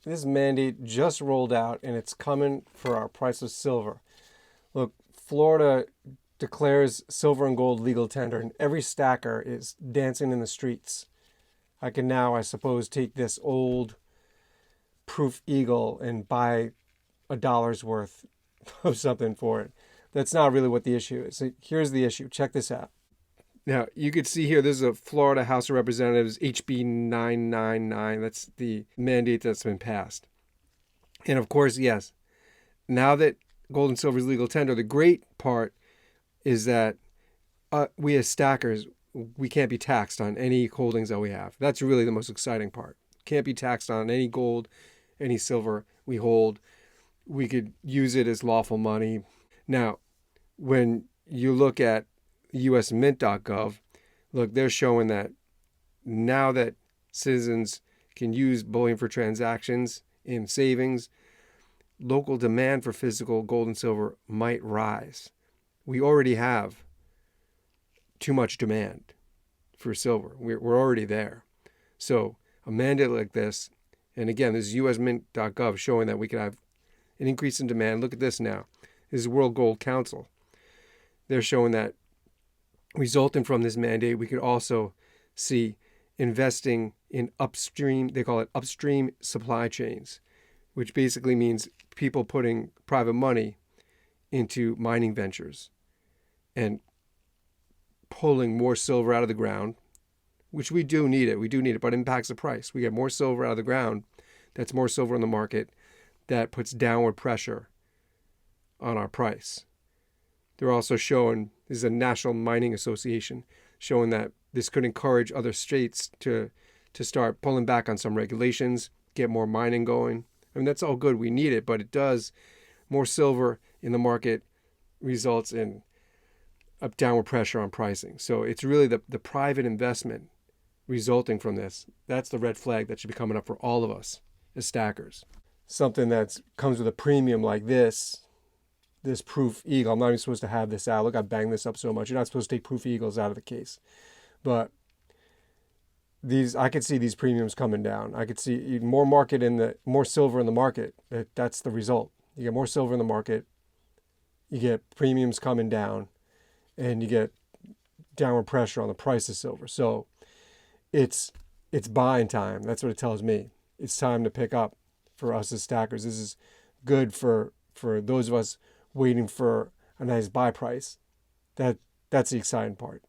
this mandate just rolled out, and it's coming for our price of silver. Look, Florida declares silver and gold legal tender, and every stacker is dancing in the streets. I can now, I suppose, take this old proof eagle and buy $1 worth of something for it. That's not really what the issue is. So here's the issue. Check this out. Now, you could see here, this is a Florida House of Representatives, HB 999. That's the mandate that's been passed. And of course, yes, now that gold and silver is legal tender, the great part is that we as stackers, we can't be taxed on any holdings that we have. That's really the most exciting part. Can't be taxed on any gold, any silver we hold. We could use it as lawful money. Now, when you look at usmint.gov, look, they're showing that now that citizens can use bullion for transactions in savings, local demand for physical gold and silver might rise. We already have too much demand for silver. We're already there. So a mandate like this, and again, this is usmint.gov showing that we could have an increase in demand. Look at this now. This is World Gold Council. They're showing that resulting from this mandate, we could also see investing in upstream, they call it upstream supply chains, which basically means people putting private money into mining ventures and pulling more silver out of the ground, which we do need it. We do need it, but it impacts the price. We get more silver out of the ground. That's more silver in the market. That puts downward pressure on our price. They're also showing, this is a National Mining Association, showing that this could encourage other states to start pulling back on some regulations, get more mining going. I mean, that's all good. We need it, but it does. More silver in the market results in a downward pressure on pricing. So it's really the private investment resulting from this. That's the red flag that should be coming up for all of us as stackers. Something that comes with a premium like this proof eagle. I'm not even supposed to have this out. Look, I banged this up so much. You're not supposed to take proof eagles out of the case. But I could see these premiums coming down. I could see more silver in the market. That's the result. You get more silver in the market, you get premiums coming down, and you get downward pressure on the price of silver. So it's buying time. That's what it tells me. It's time to pick up for us as stackers. This is good for those of us waiting for a nice buy price. That's the exciting part.